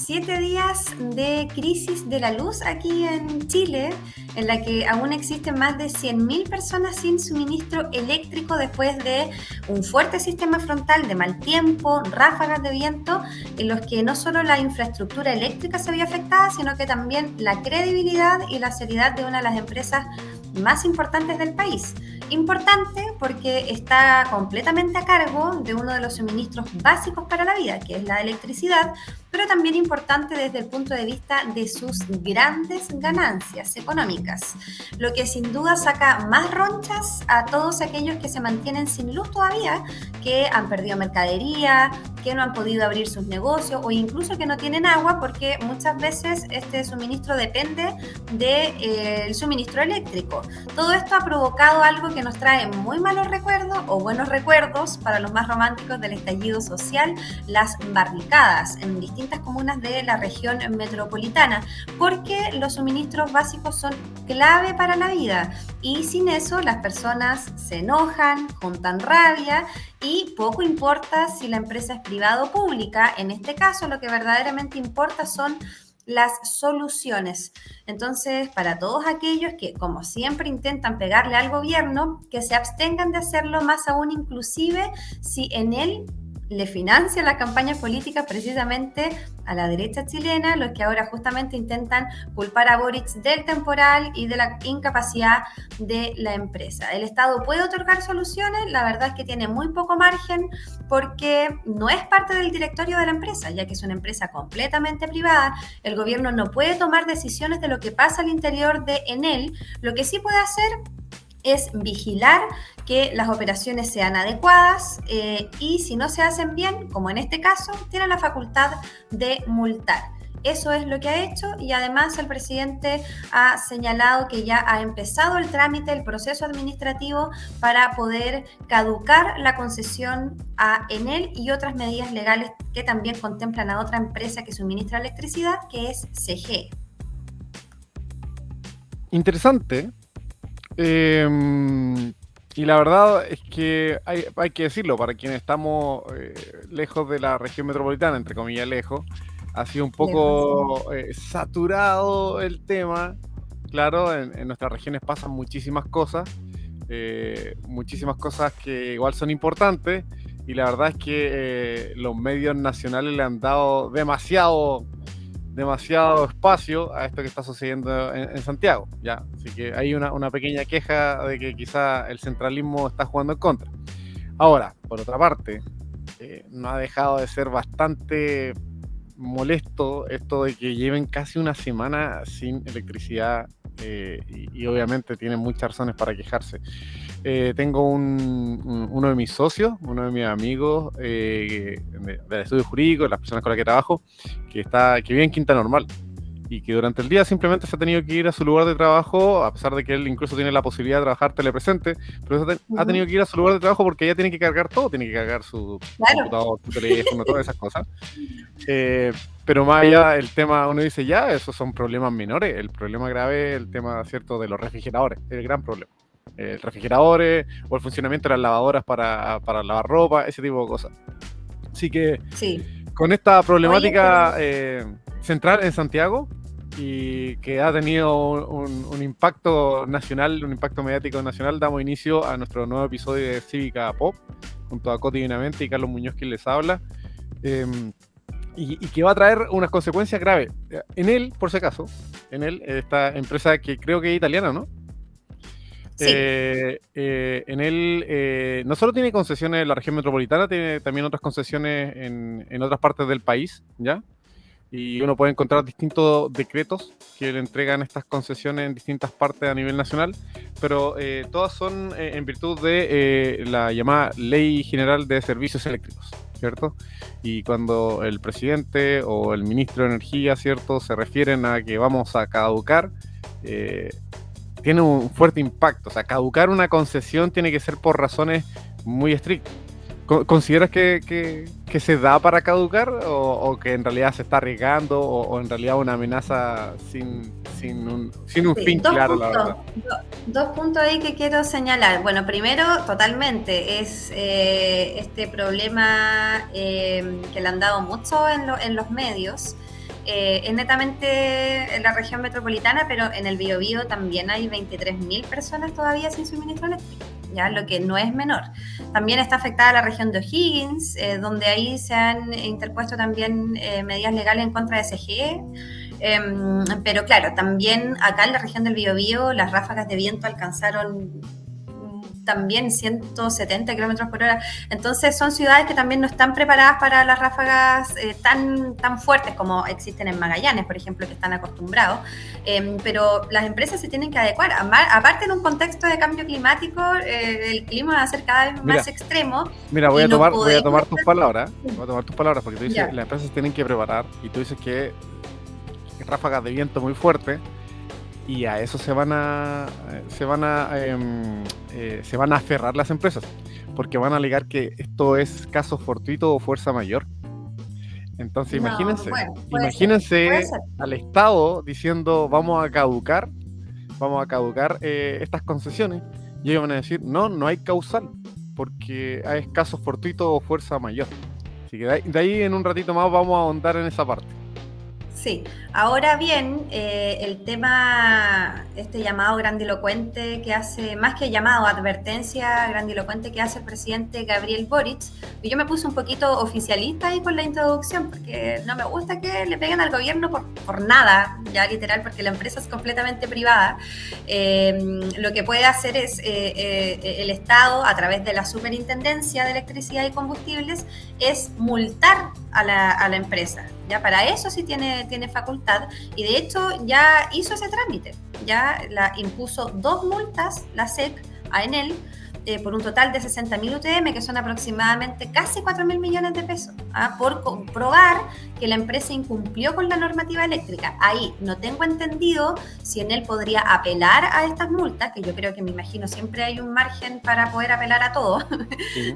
7 días de crisis de la luz aquí en Chile, en la que aún existen más de 100.000 personas sin suministro eléctrico después de un fuerte sistema frontal de mal tiempo, ráfagas de viento, en los que no solo la infraestructura eléctrica se vio afectada, sino que también la credibilidad y la seriedad de una de las empresas más importantes del país. Importante porque está completamente a cargo de uno de los suministros básicos para la vida, que es la electricidad, pero también importante desde el punto de vista de sus grandes ganancias económicas, lo que sin duda saca más ronchas a todos aquellos que se mantienen sin luz todavía, que han perdido mercadería, que no han podido abrir sus negocios o incluso que no tienen agua, porque muchas veces este suministro depende del suministro eléctrico. Todo esto ha provocado algo que nos trae muy malos recuerdos o buenos recuerdos para los más románticos del estallido social: las barricadas en distintas comunas de la región metropolitana, porque los suministros básicos son clave para la vida y sin eso las personas se enojan, juntan rabia y poco importa si la empresa es privada o pública. En este caso, lo que verdaderamente importa son las soluciones. Entonces, para todos aquellos que, como siempre, intentan pegarle al gobierno, que se abstengan de hacerlo, más aún inclusive si en él le financia las campañas políticas precisamente a la derecha chilena, los que ahora justamente intentan culpar a Boric del temporal y de la incapacidad de la empresa. El Estado puede otorgar soluciones, la verdad es que tiene muy poco margen porque no es parte del directorio de la empresa, ya que es una empresa completamente privada. El gobierno no puede tomar decisiones de lo que pasa al interior de Enel. Lo que sí puede hacer es vigilar que las operaciones sean adecuadas y si no se hacen bien, como en este caso, tiene la facultad de multar. Eso es lo que ha hecho y además el presidente ha señalado que ya ha empezado el trámite, el proceso administrativo para poder caducar la concesión a Enel y otras medidas legales que también contemplan a otra empresa que suministra electricidad, que es CGE. Interesante. Y la verdad es que hay que decirlo, para quienes estamos lejos de la región metropolitana, entre comillas lejos, ha sido un poco saturado el tema. Claro, en nuestras regiones pasan muchísimas cosas que igual son importantes, y la verdad es que los medios nacionales le han dado demasiado espacio a esto que está sucediendo en Santiago, ¿ya? Así que hay una pequeña queja de que quizá el centralismo está jugando en contra. Ahora, por otra parte, no ha dejado de ser bastante molesto esto de que lleven casi una semana sin electricidad, y obviamente tienen muchas razones para quejarse. Tengo uno de mis socios, uno de mis amigos del estudio jurídico, las personas con las que trabajo, que vive en Quinta Normal y que durante el día simplemente se ha tenido que ir a su lugar de trabajo, a pesar de que él incluso tiene la posibilidad de trabajar telepresente, pero ha tenido que ir a su lugar de trabajo porque ella tiene que cargar todo, tiene que cargar su computador, su teléfono, todas esas cosas. Pero más allá el tema, uno dice ya, esos son problemas menores. El problema grave es el tema, ¿cierto?, de los refrigeradores, el gran problema. Refrigeradores o el funcionamiento de las lavadoras para lavar ropa, ese tipo de cosas. Así que con esta problemática central en Santiago, y que ha tenido un impacto nacional, un impacto mediático nacional, damos inicio a nuestro nuevo episodio de Cívica Pop, junto a Coti Divinamente y Carlos Muñoz, quien les habla, y que va a traer unas consecuencias graves. Enel, por si acaso, Enel, esta empresa que creo que es italiana, ¿no? Sí. Enel no solo tiene concesiones en la región metropolitana, tiene también otras concesiones en otras partes del país, ¿ya? Y uno puede encontrar distintos decretos que le entregan estas concesiones en distintas partes a nivel nacional, pero todas son en virtud de la llamada Ley General de Servicios Eléctricos, ¿cierto? Y cuando el presidente o el ministro de Energía, ¿cierto?, se refieren a que vamos a caducar, tiene un fuerte impacto. O sea, caducar una concesión tiene que ser por razones muy estrictas. ¿Consideras que se da para caducar o que en realidad se está arriesgando o en realidad una amenaza sin un fin claro, la verdad? Dos puntos ahí que quiero señalar. Bueno, primero, totalmente, es este problema que le han dado mucho en los medios, es netamente en la región metropolitana, pero en el Biobío también hay 23.000 personas todavía sin suministro eléctrico, ya, lo que no es menor. También está afectada la región de O'Higgins, donde ahí se han interpuesto también medidas legales en contra de SGE. Pero claro, también acá en la región del Biobío las ráfagas de viento alcanzaron también 170 kilómetros por hora. Entonces son ciudades que también no están preparadas para las ráfagas tan fuertes como existen en Magallanes, por ejemplo, que están acostumbrados. Pero las empresas se tienen que adecuar. Aparte, en un contexto de cambio climático, el clima va a ser cada vez más extremo. Mira, voy a tomar tus palabras. Voy a tomar tus palabras porque tú dices que las empresas se tienen que preparar y tú dices que ráfagas de viento muy fuertes. Y a eso se van a aferrar las empresas, porque van a alegar que esto es caso fortuito o fuerza mayor. Entonces imagínense al Estado diciendo vamos a caducar estas concesiones, y ellos van a decir no hay causal, porque es caso fortuito o fuerza mayor. Así que de ahí en un ratito más vamos a ahondar en esa parte. Sí, ahora bien, el tema, este llamado grandilocuente que hace, más que llamado, advertencia grandilocuente que hace el presidente Gabriel Boric, y yo me puse un poquito oficialista ahí con la introducción, porque no me gusta que le peguen al gobierno por nada, ya literal, porque la empresa es completamente privada. Lo que puede hacer es el Estado, a través de la Superintendencia de Electricidad y Combustibles, es multar a la empresa. Ya para eso sí tiene facultad, y de hecho ya hizo ese trámite, ya la impuso 2 multas la SEC a Enel por un total de 60.000 UTM, que son aproximadamente casi 4.000 millones de pesos, por comprobar que la empresa incumplió con la normativa eléctrica. Ahí no tengo entendido si Enel podría apelar a estas multas, que yo creo que, me imagino, siempre hay un margen para poder apelar a todo. Sí.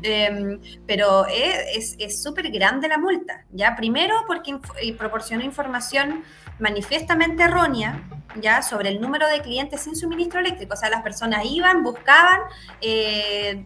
Pero es súper grande la multa, ¿ya? Primero porque proporcionó información manifiestamente errónea, ya, sobre el número de clientes sin suministro eléctrico. O sea, las personas iban, buscaban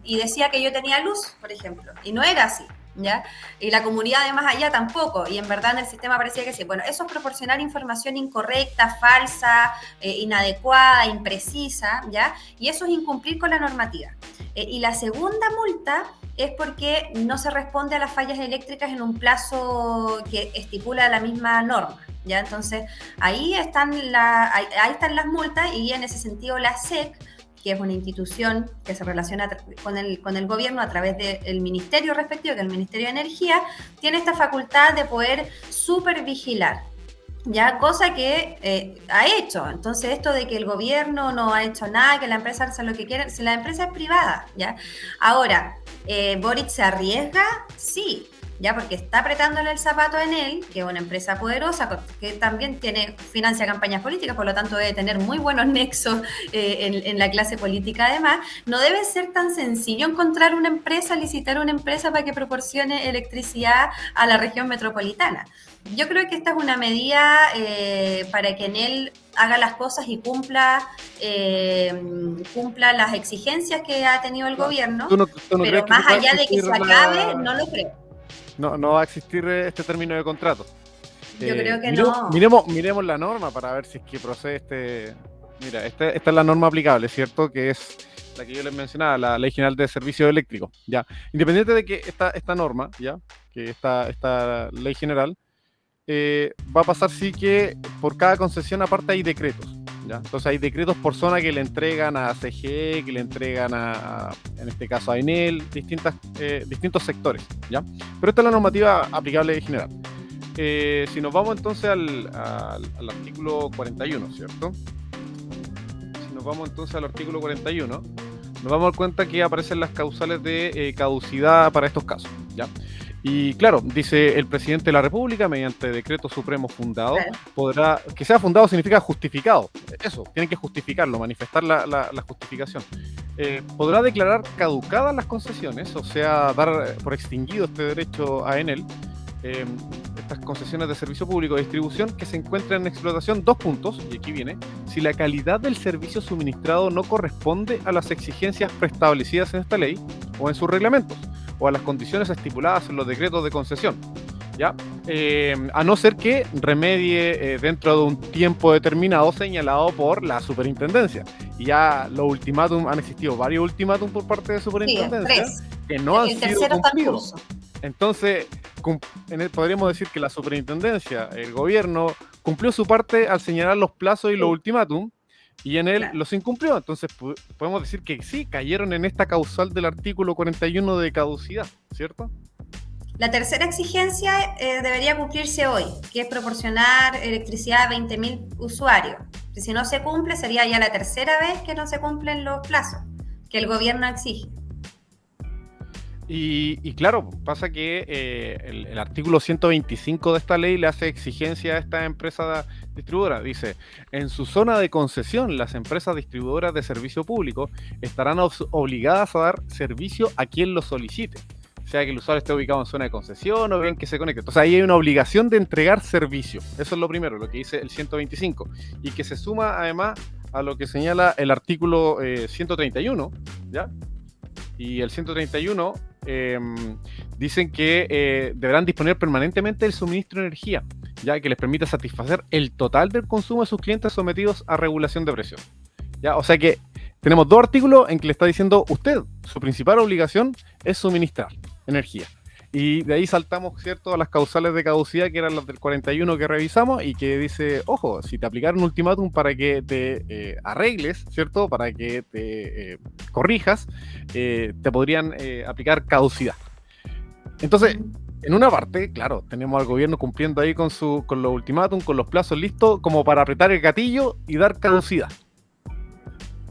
y decía que yo tenía luz, por ejemplo, y no era así, ¿ya? Y la comunidad de más allá tampoco, y en verdad en el sistema parecía que sí. Bueno, eso es proporcionar información incorrecta, falsa, inadecuada, imprecisa, ¿ya? Y eso es incumplir con la normativa. Y la segunda multa es porque no se responde a las fallas eléctricas en un plazo que estipula la misma norma, ¿ya? Entonces, ahí están las multas, y en ese sentido la SEC, que es una institución que se relaciona con el gobierno a través del ministerio respectivo, que es el Ministerio de Energía, tiene esta facultad de poder supervigilar, ya, cosa que ha hecho. Entonces, esto de que el gobierno no ha hecho nada, que la empresa hace lo que quiere, si la empresa es privada, ¿ya? Ahora, ¿Boric se arriesga? Sí, ya, porque está apretándole el zapato a Enel, que es una empresa poderosa, que también financia campañas políticas, por lo tanto debe tener muy buenos nexos en la clase política. Además, no debe ser tan sencillo encontrar una empresa, licitar una empresa para que proporcione electricidad a la región metropolitana. Yo creo que esta es una medida para que Enel haga las cosas y cumpla las exigencias que ha tenido el gobierno, pero más allá de que se acabe, no lo creo. No va a existir este término de contrato. Yo creo que no. Miremos la norma para ver si es que procede Mira, esta es la norma aplicable, ¿cierto? Que es la que yo les mencionaba, la Ley General de Servicios Eléctricos, ¿ya? Independiente de que esta norma, ¿ya? Que esta Ley General va a pasar sí que por cada concesión aparte hay decretos, ¿ya? Entonces hay decretos por zona que le entregan a CGE, que le entregan en este caso a Enel, distintos sectores, ¿ya? Pero esta es la normativa aplicable general. Si nos vamos entonces al artículo 41, ¿cierto? Si nos vamos entonces al artículo 41, nos vamos a dar cuenta que aparecen las causales de caducidad para estos casos, ¿ya? Y claro, dice el presidente de la República, mediante decreto supremo fundado, podrá, que sea fundado significa justificado, eso, tienen que justificarlo, manifestar la justificación. Podrá declarar caducadas las concesiones, o sea, dar por extinguido este derecho a Enel, estas concesiones de servicio público de distribución que se encuentran en explotación, 2 puntos, y aquí viene, si la calidad del servicio suministrado no corresponde a las exigencias preestablecidas en esta ley o en sus reglamentos, o a las condiciones estipuladas en los decretos de concesión, ¿ya? A no ser que remedie dentro de un tiempo determinado señalado por la superintendencia. Y ya los ultimátum, han existido varios ultimátum por parte de Sí, superintendencia 3. que no han El sido tercero está en cumplidos. curso. Entonces, podríamos decir que la superintendencia, el gobierno, cumplió su parte al señalar los plazos y los Sí, ultimátum, y en él claro. los incumplió. Entonces, podemos decir que sí, cayeron en esta causal del artículo 41 de caducidad, ¿cierto? La tercera exigencia debería cumplirse hoy, que es proporcionar electricidad a 20.000 usuarios. Si no se cumple, sería ya la tercera vez que no se cumplen los plazos que el gobierno exige. Y claro, pasa que el artículo 125 de esta ley le hace exigencia a esta empresa distribuidora. Dice, en su zona de concesión, las empresas distribuidoras de servicio público estarán obligadas a dar servicio a quien lo solicite. Sea que el usuario esté ubicado en zona de concesión o bien que se conecte. Entonces ahí hay una obligación de entregar servicio. Eso es lo primero, lo que dice el 125. Y que se suma además a lo que señala el artículo 131, ¿ya? Y el 131 dicen que deberán disponer permanentemente del suministro de energía, ya que les permita satisfacer el total del consumo de sus clientes sometidos a regulación de precios. ¿Ya? O sea que tenemos dos artículos en que le está diciendo usted, su principal obligación es suministrar energía. Y de ahí saltamos, ¿cierto?, a las causales de caducidad, que eran las del 41 que revisamos, y que dice, ojo, si te aplicaron un ultimátum para que te arregles, ¿cierto?, para que te corrijas, te podrían aplicar caducidad. Entonces, en una parte, claro, tenemos al gobierno cumpliendo ahí con los ultimátum, con los plazos listos, como para apretar el gatillo y dar caducidad.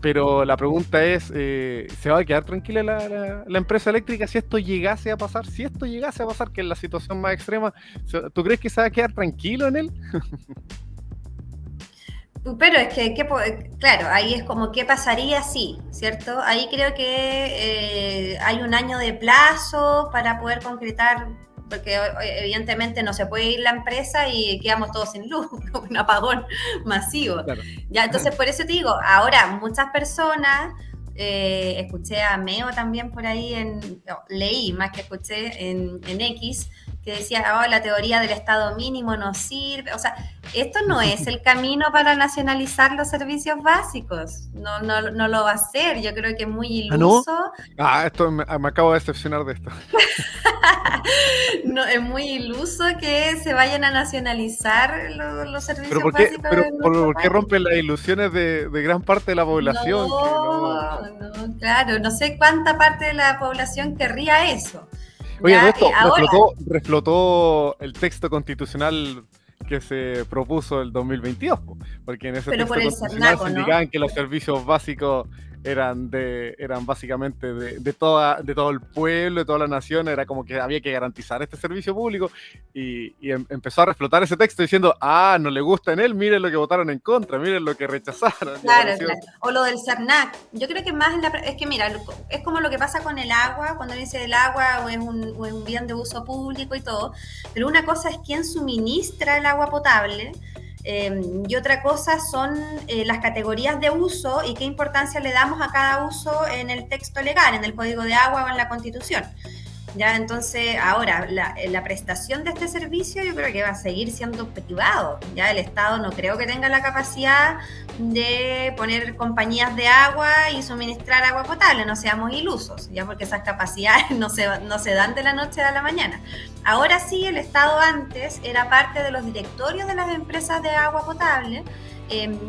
Pero la pregunta es, ¿se va a quedar tranquila la empresa eléctrica si esto llegase a pasar? Si esto llegase a pasar, que es la situación más extrema, ¿tú crees que se va a quedar tranquilo en él? Pero es que, claro, ahí es como qué pasaría si, ¿cierto? Ahí creo que hay un año de plazo para poder concretar, porque evidentemente no se puede ir la empresa y quedamos todos sin luz, un apagón masivo. Claro. Ya, entonces por eso te digo, ahora muchas personas, escuché a Meo también por ahí, leí más que escuché en X, que decía, oh, la teoría del Estado mínimo no sirve. O sea, esto no es el camino para nacionalizar los servicios básicos. No lo va a hacer. Yo creo que es muy iluso. Esto me acabo de decepcionar de esto. No, es muy iluso que se vayan a nacionalizar los servicios básicos. ¿Por qué rompen las ilusiones de gran parte de la población? No, claro, no sé cuánta parte de la población querría eso. Oye, de esto reflotó el texto constitucional que se propuso el 2022, porque en ese texto constitucional se indicaban que los servicios básicos eran básicamente de todo el pueblo, de toda la nación, era como que había que garantizar este servicio público, y empezó a reflotar ese texto diciendo, no le gusta en él, miren lo que votaron en contra, miren lo que rechazaron. Claro. O lo del CERNAC. Yo creo que más es que mira, es como lo que pasa con el agua, cuando dice el agua es un bien de uso público y todo, pero una cosa es quién suministra el agua potable, y otra cosa son las categorías de uso y qué importancia le damos a cada uso en el texto legal, en el Código de Agua o en la Constitución. Ya, entonces, ahora, la prestación de este servicio yo creo que va a seguir siendo privado. Ya el Estado no creo que tenga la capacidad de poner compañías de agua y suministrar agua potable, no seamos ilusos, ya, porque esas capacidades no se dan de la noche a la mañana. Ahora sí, el Estado antes era parte de los directorios de las empresas de agua potable,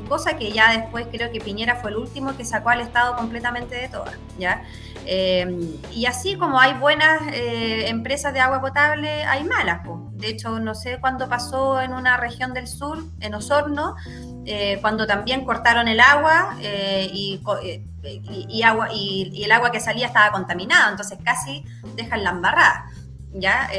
cosa que ya después creo que Piñera fue el último que sacó al Estado completamente de todas, ¿ya? Y así como hay buenas empresas de agua potable, hay malas, pues. De hecho, no sé cuándo pasó en una región del sur, en Osorno, cuando también cortaron el agua, y el agua que salía estaba contaminada, entonces casi dejan la embarrada, ¿ya?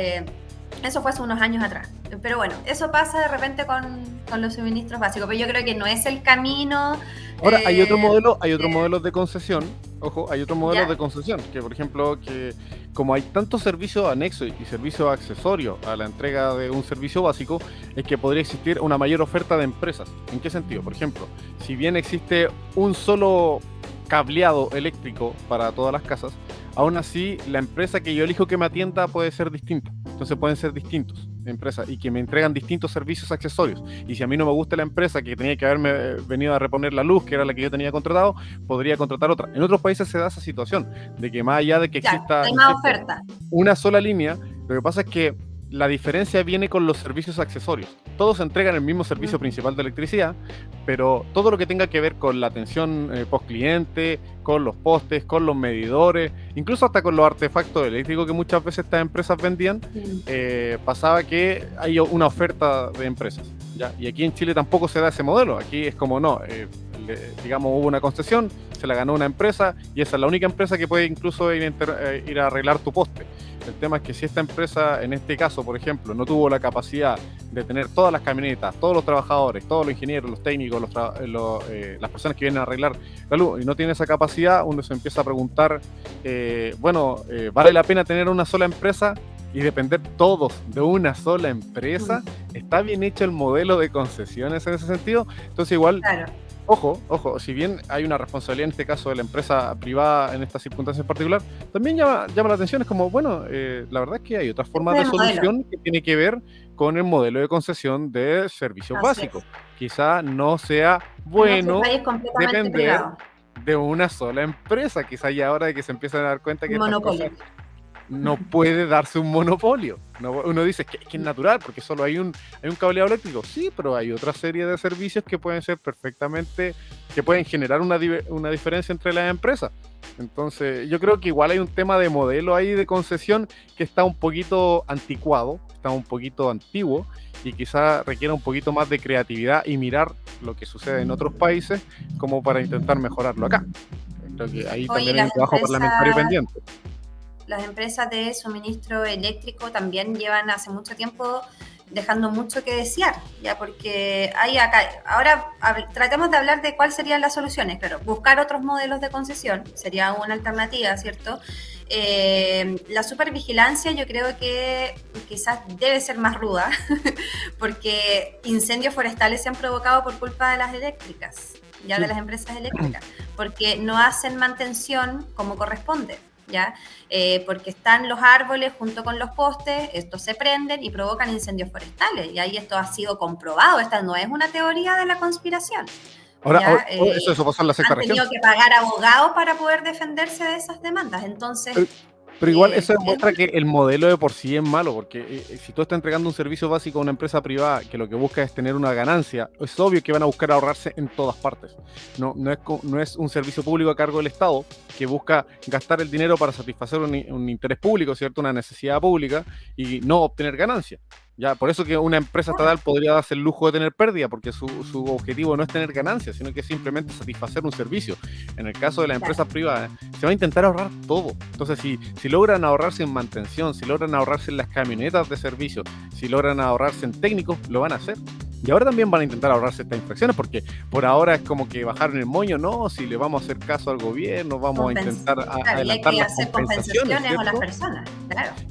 Eso fue hace unos años atrás. Pero bueno, eso pasa de repente con los suministros básicos, pero yo creo que no es el camino. Ahora, hay otros modelos de concesión. Ojo, hay otros modelos de concesión, que por ejemplo, que como hay tantos servicios anexos y servicios accesorios a la entrega de un servicio básico, es que podría existir una mayor oferta de empresas. ¿En qué sentido? Por ejemplo, si bien existe un solo cableado eléctrico para todas las casas, aún así la empresa que yo elijo que me atienda puede ser distinta. Entonces pueden ser distintos. empresas y que me entregan distintos servicios accesorios. Y si a mí no me gusta la empresa que tenía que haberme venido a reponer la luz, que era la que yo tenía contratado, podría contratar otra. En otros países se da esa situación, de que más allá de que exista, hay más oferta. una sola línea, lo que pasa es que la diferencia viene con los servicios accesorios. Todos entregan el mismo servicio principal de electricidad, pero todo lo que tenga que ver con la atención post-cliente, con los postes, con los medidores, incluso hasta con los artefactos eléctricos que muchas veces estas empresas vendían, pasaba que hay una oferta de empresas, ¿ya? Y aquí en Chile tampoco se da ese modelo. Aquí es como no, digamos, hubo una concesión, se la ganó una empresa y esa es la única empresa que puede incluso ir a arreglar tu poste. El tema es que si esta empresa, en este caso, por ejemplo, no tuvo la capacidad de tener todas las camionetas, todos los trabajadores, todos los ingenieros, los técnicos, las personas que vienen a arreglar la luz, y no tiene esa capacidad, uno se empieza a preguntar, ¿vale la pena tener una sola empresa y depender todos de una sola empresa? ¿Está bien hecho el modelo de concesiones en ese sentido? Entonces igual... Claro. Ojo, si bien hay una responsabilidad en este caso de la empresa privada en estas circunstancias en particular, también llama la atención, es como, bueno, la verdad es que hay otras formas de solución que tiene que ver con el modelo de concesión de servicios básicos. Quizá no sea bueno depender de una sola empresa, quizá ya ahora de que se empiezan a dar cuenta que no puede darse un monopolio. Uno dice que es natural porque solo hay un cableado eléctrico. Sí, pero hay otra serie de servicios que pueden ser perfectamente, que pueden generar una diferencia entre las empresas. Entonces, yo creo que igual hay un tema de modelo ahí de concesión que está un poquito anticuado, está un poquito antiguo y quizá requiera un poquito más de creatividad y mirar lo que sucede en otros países como para intentar mejorarlo acá. Creo que ahí también hay un trabajo parlamentario pendiente. Las empresas de suministro eléctrico también llevan hace mucho tiempo dejando mucho que desear, ya, porque hay acá, ahora tratemos de hablar de cuáles serían las soluciones. Claro, buscar otros modelos de concesión sería una alternativa, ¿cierto? La supervigilancia yo creo que quizás debe ser más ruda, porque incendios forestales se han provocado por culpa de las eléctricas, ya de las empresas eléctricas, porque no hacen mantención como corresponde. ¿Ya? Porque están los árboles junto con los postes, estos se prenden y provocan incendios forestales, y ahí esto ha sido comprobado, esta no es una teoría de la conspiración. Ahora, eso pasó en la sexta región. Han tenido que pagar abogados para poder defenderse de esas demandas, entonces... Pero igual eso demuestra que el modelo de por sí es malo, porque si tú estás entregando un servicio básico a una empresa privada que lo que busca es tener una ganancia, es obvio que van a buscar ahorrarse en todas partes. No es un servicio público a cargo del Estado que busca gastar el dinero para satisfacer un interés público, ¿cierto? Una necesidad pública y no obtener ganancia. Ya, por eso que una empresa estatal podría darse el lujo de tener pérdida, porque su objetivo no es tener ganancias, sino que es simplemente satisfacer un servicio. En el caso de las empresas privadas, se va a intentar ahorrar todo. Entonces, si logran ahorrarse en mantención, si logran ahorrarse en las camionetas de servicio, si logran ahorrarse en técnicos, lo van a hacer. Y ahora también van a intentar ahorrarse estas infracciones, porque por ahora es como que bajaron el moño, no, si le vamos a hacer caso al gobierno, vamos a intentar adelantar las compensaciones a las personas,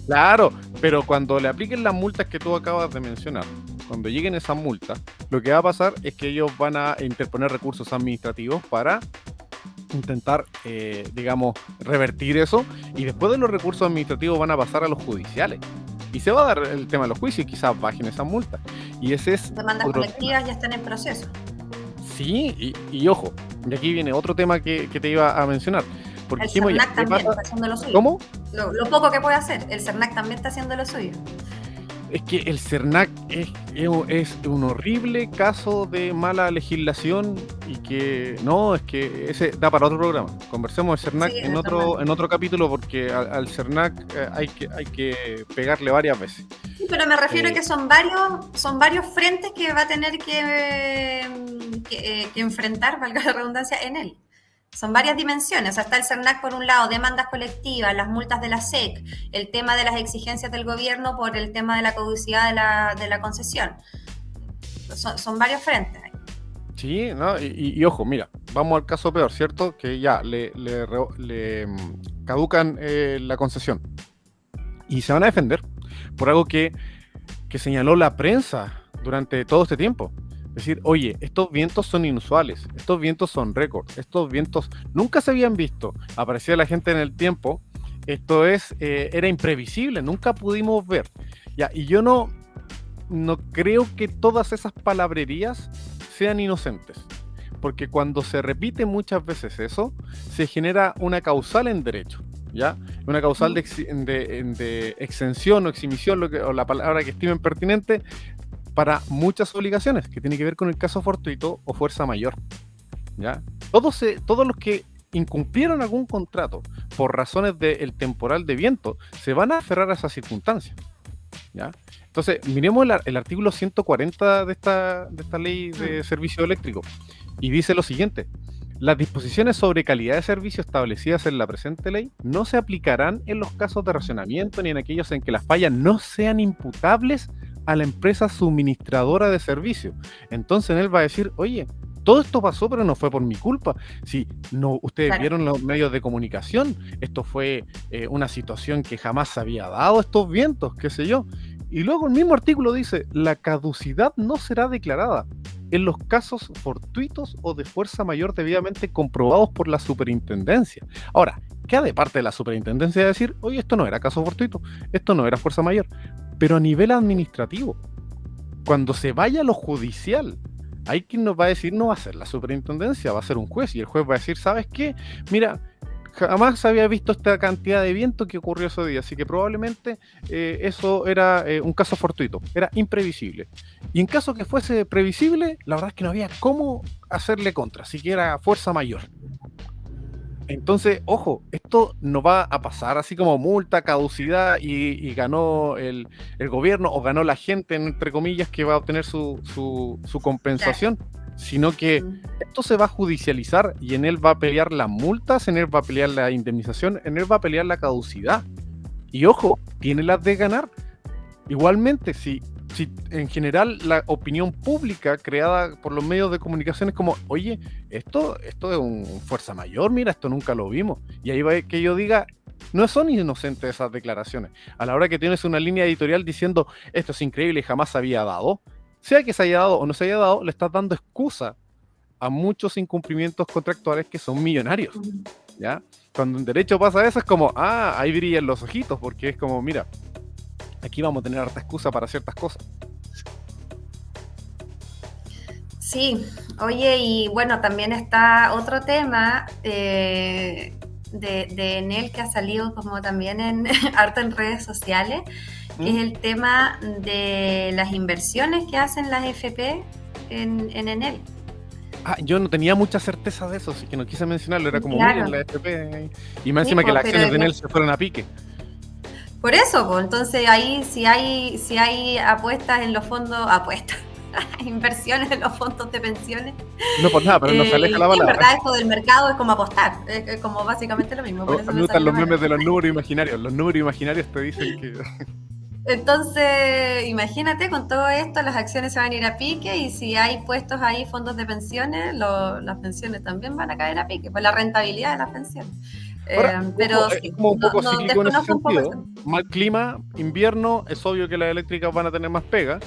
Claro, pero cuando le apliquen las multas que tú acabas de mencionar, cuando lleguen esas multas, lo que va a pasar es que ellos van a interponer recursos administrativos para intentar, digamos, revertir eso, y después de los recursos administrativos van a pasar a los judiciales. Y se va a dar el tema de los juicios y quizás bajen esas multas. Y ese es... Demandas colectivas ya están en proceso. Sí, y ojo, y aquí viene otro tema que te iba a mencionar. Porque el CERNAC también está haciendo lo suyo. ¿Cómo? Lo poco que puede hacer, el CERNAC también está haciendo lo suyo. Es que el CERNAC es un horrible caso de mala legislación y que no, es que ese da para otro programa. Conversemos del CERNAC en otro capítulo, porque al CERNAC hay que pegarle varias veces. Sí, pero me refiero a que son varios frentes que va a tener que enfrentar, valga la redundancia, en él. Son varias dimensiones. O sea, está el CERNAC por un lado, demandas colectivas, las multas de la SEC, el tema de las exigencias del gobierno por el tema de la caducidad de la concesión. Son varios frentes. Sí, ¿no? Y ojo, mira, vamos al caso peor, ¿cierto? Que ya le caducan la concesión y se van a defender por algo que señaló la prensa durante todo este tiempo. Es decir, oye, estos vientos son inusuales, estos vientos son récord, estos vientos nunca se habían visto. Aparecía la gente en el tiempo, esto era imprevisible, nunca pudimos ver. Ya, y yo no no creo que todas esas palabrerías sean inocentes, porque cuando se repite muchas veces eso, se genera una causal en derecho, ¿ya? Una causal de exención o exhibición, o la palabra que estimen pertinente, para muchas obligaciones, que tiene que ver con el caso fortuito o fuerza mayor, ¿ya? Todos los que incumplieron algún contrato por razones del temporal de viento se van a aferrar a esa circunstancia, ¿ya? Entonces, miremos el artículo 140 de esta ley de servicio eléctrico, y dice lo siguiente: las disposiciones sobre calidad de servicio establecidas en la presente ley no se aplicarán en los casos de racionamiento ni en aquellos en que las fallas no sean imputables a la empresa suministradora de servicio. Entonces él va a decir, oye, todo esto pasó, pero no fue por mi culpa. Si no, ustedes vieron los medios de comunicación, esto fue una situación que jamás se había dado, estos vientos, qué sé yo. Y luego el mismo artículo dice, la caducidad no será declarada en los casos fortuitos o de fuerza mayor debidamente comprobados por la superintendencia. Ahora, queda de parte de la superintendencia decir, oye, esto no era caso fortuito, esto no era fuerza mayor. Pero a nivel administrativo, cuando se vaya a lo judicial, hay quien nos va a decir, no va a ser la superintendencia, va a ser un juez, y el juez va a decir, ¿sabes qué? Mira, jamás había visto esta cantidad de viento que ocurrió ese día, así que probablemente eso era un caso fortuito, era imprevisible. Y en caso que fuese previsible, la verdad es que no había cómo hacerle contra, así que era fuerza mayor. Entonces, ojo, esto no va a pasar así como multa, caducidad y ganó el gobierno o ganó la gente, entre comillas, que va a obtener su compensación, sino que esto se va a judicializar y en él va a pelear las multas, en él va a pelear la indemnización, en él va a pelear la caducidad. Y ojo, tiene las de ganar. Igualmente, si en general la opinión pública creada por los medios de comunicación es como, oye, esto es un fuerza mayor, mira, esto nunca lo vimos. Y ahí va que yo diga, no son inocentes esas declaraciones. A la hora que tienes una línea editorial diciendo, esto es increíble y jamás se había dado, sea que se haya dado o no se haya dado, le estás dando excusa a muchos incumplimientos contractuales que son millonarios, ¿ya? Cuando en derecho pasa eso es como, ahí brillan los ojitos, porque es como, mira, aquí vamos a tener harta excusa para ciertas cosas. Sí, oye, y bueno, también está otro tema de Enel que ha salido como también harto en redes sociales, que es el tema de las inversiones que hacen las FP en Enel. Yo no tenía mucha certeza de eso, así que no quise mencionarlo, era como, claro, miren, la FP, y más encima que las acciones de Enel se fueron a pique. Por eso, pues, entonces ahí si hay apuestas en los fondos, inversiones en los fondos de pensiones. No por nada, pero no se aleja la palabra. En verdad esto del mercado es como apostar, es como básicamente lo mismo. Por eso me gustan los memes de los números imaginarios. Los números imaginarios te dicen que... Entonces, imagínate, con todo esto las acciones se van a ir a pique y si hay puestos ahí fondos de pensiones, las pensiones también van a caer a pique, por la rentabilidad de las pensiones. Ahora, pero es como un poco cíclico en ese sentido. Mal clima, invierno, es obvio que las eléctricas van a tener más pega,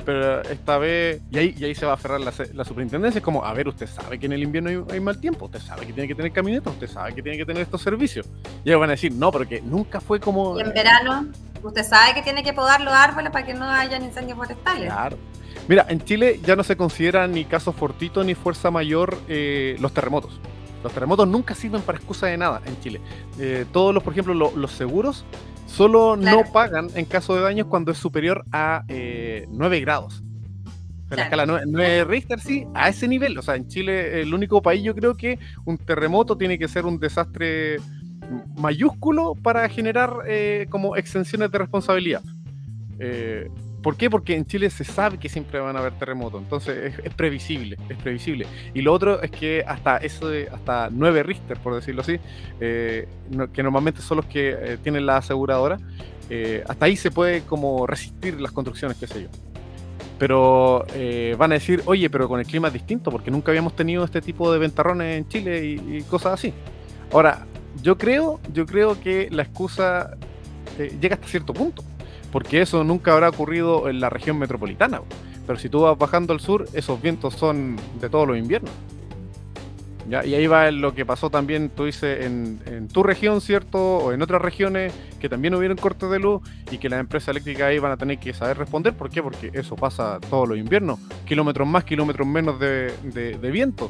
pero esta vez, y ahí se va a aferrar la superintendencia, es como, a ver, usted sabe que en el invierno hay mal tiempo, usted sabe que tiene que tener camionetas, usted sabe que tiene que tener estos servicios. Y ellos van a decir, no, porque nunca fue como... Y en verano, usted sabe que tiene que podar los árboles para que no hayan incendios forestales. Claro. Mira, en Chile ya no se considera ni caso fortuito ni fuerza mayor los terremotos. Los terremotos nunca sirven para excusa de nada en Chile. Todos los, por ejemplo, los seguros solo no pagan en caso de daños cuando es superior a 9 grados. En la escala 9 Richter, sí, a ese nivel. O sea, en Chile, el único país, yo creo que un terremoto tiene que ser un desastre mayúsculo para generar como exenciones de responsabilidad. ¿Por qué? Porque en Chile se sabe que siempre van a haber terremotos, entonces es previsible, es previsible. Y lo otro es que hasta 9 Richter, por decirlo así, que normalmente son los que tienen la aseguradora, hasta ahí se puede como resistir las construcciones, qué sé yo. Pero van a decir, oye, pero con el clima es distinto, porque nunca habíamos tenido este tipo de ventarrones en Chile y cosas así. Ahora, yo creo que la excusa llega hasta cierto punto, porque eso nunca habrá ocurrido en la región metropolitana. Pero si tú vas bajando al sur, esos vientos son de todos los inviernos. ¿Ya? Y ahí va lo que pasó también, tú dices, en tu región, ¿cierto? O en otras regiones que también hubieron cortes de luz y que las empresas eléctricas ahí van a tener que saber responder. ¿Por qué? Porque eso pasa todos los inviernos. Kilómetros más, kilómetros menos de viento.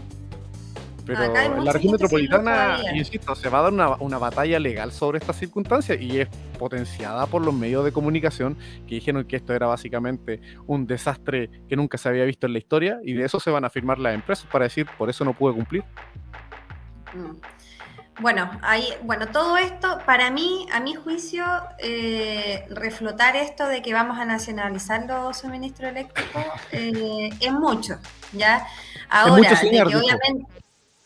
Acá hay Pero en la mucha región gente sin luz metropolitana, todavía. insisto, se va a dar una batalla legal sobre estas circunstancias y es potenciada por los medios de comunicación que dijeron que esto era básicamente un desastre que nunca se había visto en la historia y de eso se van a firmar las empresas para decir, por eso no pude cumplir. Mm. Bueno, todo esto, para mí, a mi juicio, reflotar esto de que vamos a nacionalizar los suministros eléctricos es mucho, ¿ya? Es mucho Ahora, soñar, dijo.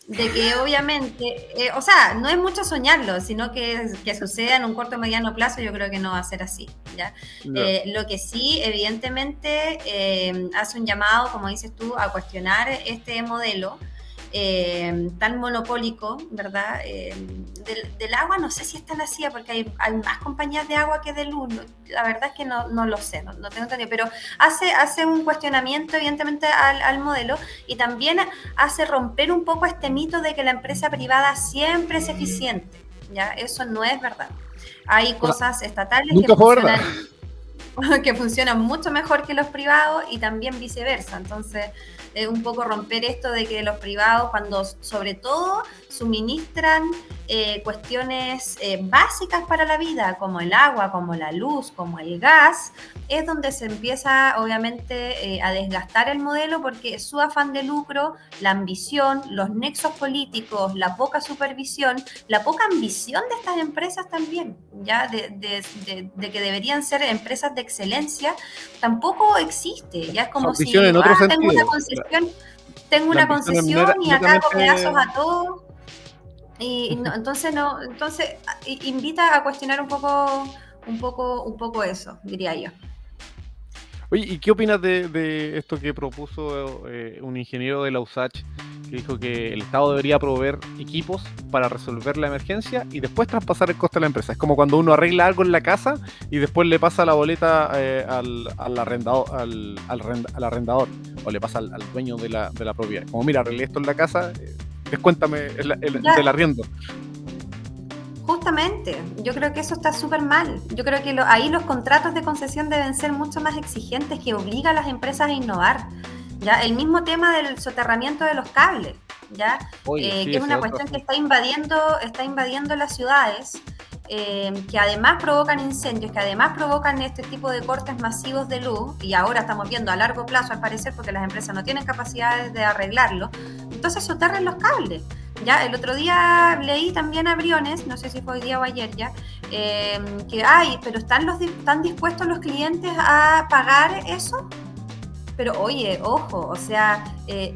de que obviamente, o sea, no es mucho soñarlo, sino que suceda en un corto o mediano plazo, yo creo que no va a ser así, ¿ya? No. Lo que sí, evidentemente, hace un llamado, como dices tú, a cuestionar este modelo tan monopólico, ¿verdad? Del agua no sé si es tan así, porque hay más compañías de agua que de luz. La verdad es que no lo sé, no tengo entendido, pero hace un cuestionamiento evidentemente al modelo y también hace romper un poco este mito de que la empresa privada siempre es eficiente, ¿ya? Eso no es verdad. Hay cosas estatales Nunca fue verdad. que funcionan mucho mejor que los privados y también viceversa. Entonces, un poco romper esto de que los privados, cuando sobre todo suministran cuestiones básicas para la vida, como el agua, como la luz, como el gas, es donde se empieza obviamente a desgastar el modelo porque su afán de lucro, la ambición, los nexos políticos, la poca supervisión, la poca ambición de estas empresas también, ya de que deberían ser empresas de excelencia, tampoco existe. Ya es como si Ambición en otro tengo sentido. tengo La una ambición es concesión y acá hago netamente... pedazos a todos. Y no, entonces invita a cuestionar un poco eso, diría yo. Oye, ¿y qué opinas de esto que propuso un ingeniero de la USACH que dijo que el Estado debería proveer equipos para resolver la emergencia y después traspasar el coste a la empresa? Es como cuando uno arregla algo en la casa y después le pasa la boleta al arrendador o le pasa al dueño de la propiedad. Como, mira, arreglé esto en la casa, descuéntame del arriendo. Justamente, yo creo que eso está súper mal. Yo creo que ahí los contratos de concesión deben ser mucho más exigentes, que obliga a las empresas a innovar. ¿Ya? El mismo tema del soterramiento de los cables, ¿ya? Oye, sí, Que es una cuestión que está invadiendo las ciudades, que además provocan incendios, que además provocan este tipo de cortes masivos de luz, y ahora estamos viendo a largo plazo, al parecer, porque las empresas no tienen capacidades de arreglarlo. Entonces soterren los cables. Ya, el otro día leí también a Briones, no sé si fue hoy día o ayer ya, pero ¿están dispuestos los clientes a pagar eso? Pero oye, ojo, o sea,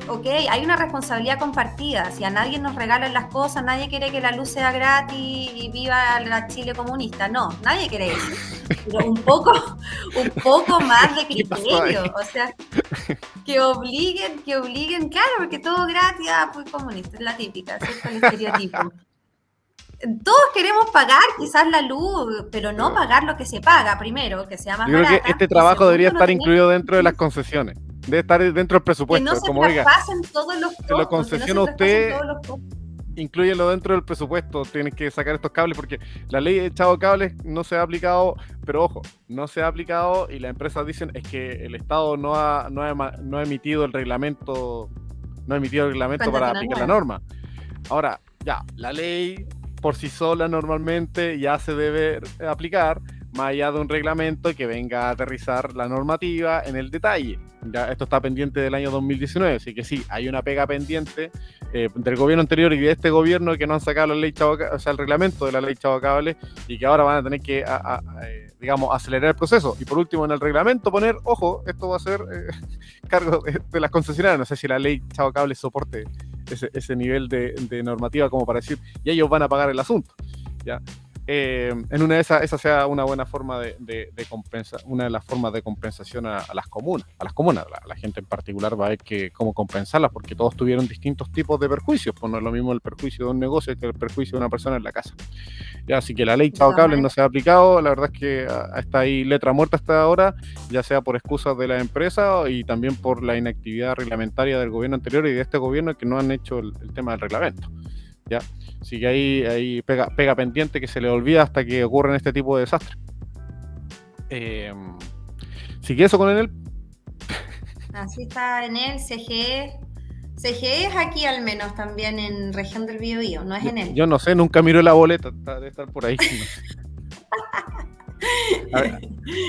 ok, hay una responsabilidad compartida. Si a nadie nos regalan las cosas, nadie quiere que la luz sea gratis y viva la Chile comunista. No, nadie quiere eso. Pero un poco más de criterio. O sea, que obliguen, claro, porque todo gratis, pues comunista, es la típica, ¿cierto? El estereotipo. Todos queremos pagar quizás la luz, pero no pagar lo que se paga primero, que sea más Yo creo barata. que este trabajo debería estar no incluido dentro de las concesiones. Debe estar dentro del presupuesto. que no se como oiga, traspasen todos los costos. se lo concesiona a usted, inclúyelo dentro del presupuesto. Tienes que sacar estos cables porque la ley de echado de cables no se ha aplicado, pero ojo, no se ha aplicado y las empresas dicen es que el Estado no ha emitido el reglamento, para aplicar la norma. Ahora, ya, la ley por sí sola normalmente ya se debe aplicar, más allá de un reglamento que venga a aterrizar la normativa en el detalle. Ya esto está pendiente del año 2019, así que sí, hay una pega pendiente del gobierno anterior y de este gobierno que no han sacado la ley el reglamento de la ley Chavo Cable y que ahora van a tener que digamos, acelerar el proceso. Y por último, en el reglamento poner, ojo, esto va a ser cargo de las concesionarias. No sé si la ley Chavo Cable soporte ese nivel de normativa como para decir, y ellos van a pagar el asunto, ¿ya? en una de esas, esa sea una buena forma de compensar, una de las formas de compensación a las comunas. La gente en particular va a ver cómo compensarlas, porque todos tuvieron distintos tipos de perjuicios, pues no es lo mismo el perjuicio de un negocio que el perjuicio de una persona en la casa. Ya, así que la ley Chao Cables no se ha aplicado, la verdad es que está ahí letra muerta hasta ahora, ya sea por excusas de la empresa y también por la inactividad reglamentaria del gobierno anterior y de este gobierno, que no han hecho el tema del reglamento. ¿Ya? Así que ahí pega pendiente, que se le olvida hasta que ocurren este tipo de desastres. Así que eso con Enel. Así está Enel, CGE. CGE es aquí al menos también en región del Biobío, no es Enel. Yo no sé, nunca miro la boleta, debe estar por ahí.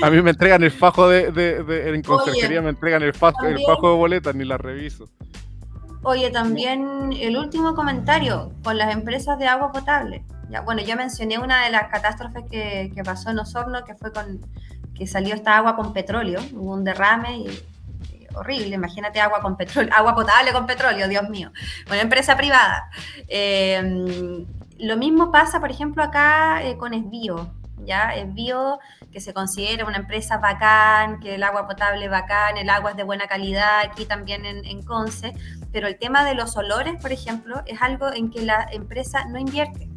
A mí me entregan el fajo en conserjería. Oye, me entregan el fajo de boletas, ni la reviso. Oye, también el último comentario con las empresas de agua potable. Ya, bueno, yo mencioné una de las catástrofes que pasó en Osorno, que fue que salió esta agua con petróleo, hubo un derrame y horrible, imagínate agua con petróleo, agua potable con petróleo, Dios mío, una empresa privada. Lo mismo pasa, por ejemplo, acá con Esbio. ¿Ya? Esbio, que se considera una empresa bacán, que el agua potable es bacán, el agua es de buena calidad, aquí también en Conce, pero el tema de los olores, por ejemplo, es algo en que la empresa no invierte,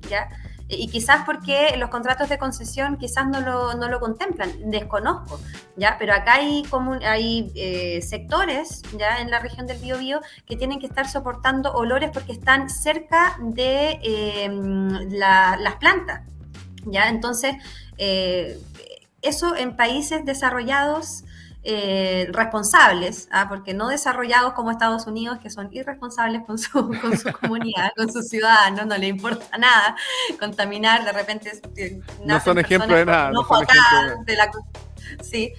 ¿ya? Y quizás porque los contratos de concesión quizás no lo contemplan, desconozco, ¿ya? Pero acá hay sectores, ¿ya? En la región del Biobío que tienen que estar soportando olores porque están cerca de las plantas, ¿ya? Entonces, eso en países desarrollados responsables, porque no desarrollados como Estados Unidos, que son irresponsables con su comunidad, con sus ciudadanos, no le importa nada contaminar, de repente no son ejemplo de nada, no son de la sí,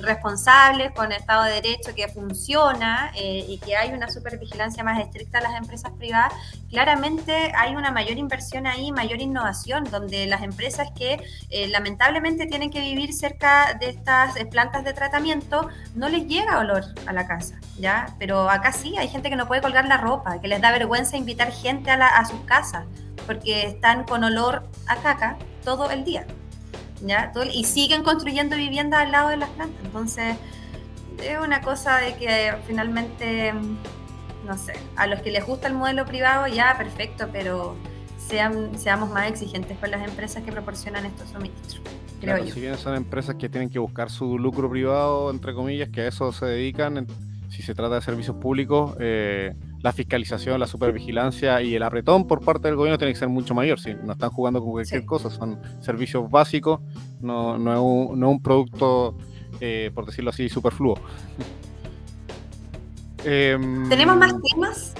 responsables, con Estado de Derecho que funciona y que hay una supervigilancia más estricta a las empresas privadas, claramente hay una mayor inversión ahí, mayor innovación, donde las empresas que lamentablemente tienen que vivir cerca de estas plantas de tratamiento, no les llega olor a la casa, ¿ya? Pero acá sí, hay gente que no puede colgar la ropa, que les da vergüenza invitar gente a sus casas, porque están con olor a caca todo el día. ¿Ya? Y siguen construyendo viviendas al lado de las plantas. Entonces, es una cosa de que finalmente, no sé, a los que les gusta el modelo privado, ya, perfecto, pero seamos más exigentes con las empresas que proporcionan estos suministros, creo yo. Si bien son empresas que tienen que buscar su lucro privado, entre comillas, que a eso se dedican, si se trata de servicios públicos, la fiscalización, la supervigilancia y el apretón por parte del gobierno tiene que ser mucho mayor. Si no están jugando con cualquier cosa, son servicios básicos, no es un producto, por decirlo así, superfluo. ¿Tenemos más temas?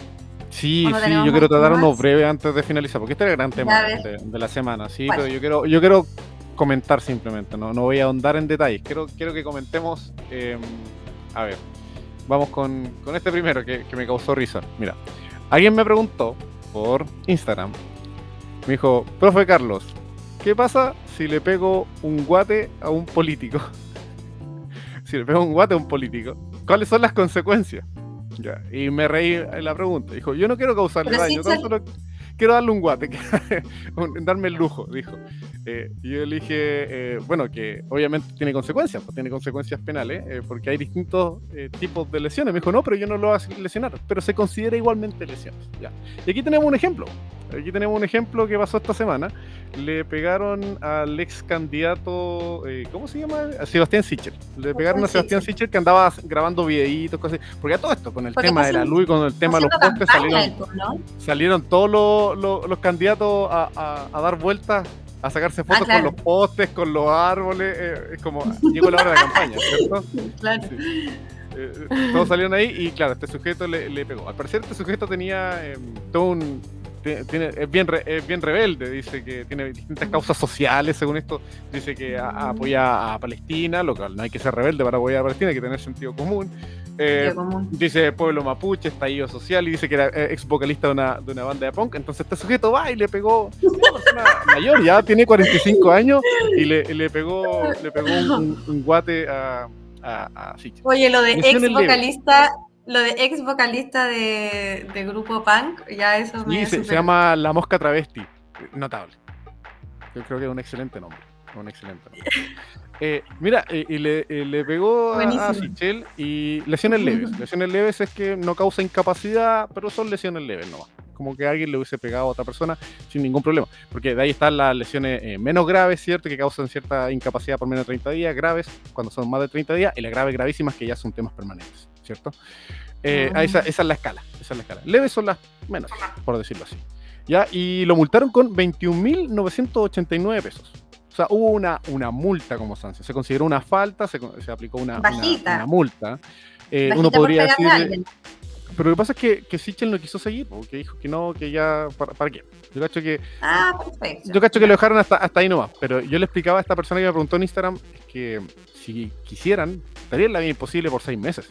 Sí, yo quiero tratar unos breves antes de finalizar, porque este es el gran tema de la semana, sí, bueno. Pero yo quiero comentar simplemente, no voy a ahondar en detalles, quiero que comentemos, a ver. Vamos con este primero que me causó risa. Mira, alguien me preguntó por Instagram. Me dijo, profe Carlos, ¿qué pasa si le pego un guate a un político? Si le pego un guate a un político, ¿cuáles son las consecuencias? Ya, y me reí en la pregunta. Dijo, yo no quiero causarle daño, tan solo quiero darle un guate, darme el lujo, dijo. Y yo le dije, bueno, que obviamente tiene consecuencias, pues tiene consecuencias penales, porque hay distintos tipos de lesiones. Me dijo, no, pero yo no lo voy a lesionar, pero se considera igualmente lesiones. Ya. Y aquí tenemos un ejemplo. Que pasó esta semana. Le pegaron al ex candidato, ¿cómo se llama? A Sebastián Sichel. Le pegaron a Sebastián Sichel, que andaba grabando videitos, cosas así. Porque a todo esto, con el tema de la luz y con el tema de los postes, salieron todos los candidatos a dar vueltas, a sacarse fotos con los postes, con los árboles. Es como, llegó la hora de la campaña, ¿cierto? Claro. Sí. Todos salieron ahí y claro, este sujeto le pegó. Al parecer este sujeto tenía todo un... es bien rebelde, dice que tiene distintas causas sociales, según esto, dice que apoya a Palestina, lo cual no hay que ser rebelde para apoyar a Palestina, hay que tener sentido común. Dice pueblo mapuche, estallido social, y dice que era ex vocalista de una banda de punk. Entonces este sujeto va y le pegó, una persona mayor, ya tiene 45 años, y le pegó un guate a Sichel. Oye, lo de ex vocalista... Lo de ex vocalista de grupo punk, ya eso me... Sí, se llama La Mosca Travesti, notable. Yo creo que es un excelente nombre. Un excelente nombre. Mira, y le pegó a Buenísimo. Sichel y lesiones leves. Lesiones leves es que no causa incapacidad, pero son lesiones leves nomás. Como que alguien le hubiese pegado a otra persona sin ningún problema. Porque de ahí están las lesiones menos graves, ¿cierto? Que causan cierta incapacidad por menos de 30 días, graves cuando son más de 30 días, y las graves gravísimas que ya son temas permanentes, ¿cierto? Esa es la escala. Leves son las menos, por decirlo así. ¿Ya? Y lo multaron con 21.989 pesos. O sea, hubo una multa como sanción. Se consideró una falta, se aplicó una multa. Uno podría decir... Pero lo que pasa es que Sichel no quiso seguir, porque dijo que no, que ya... ¿Para qué? Yo cacho que... Perfecto. Yo cacho que lo dejaron hasta ahí nomás. Pero yo le explicaba a esta persona que me preguntó en Instagram que si quisieran, estarían la vida imposible por 6 meses.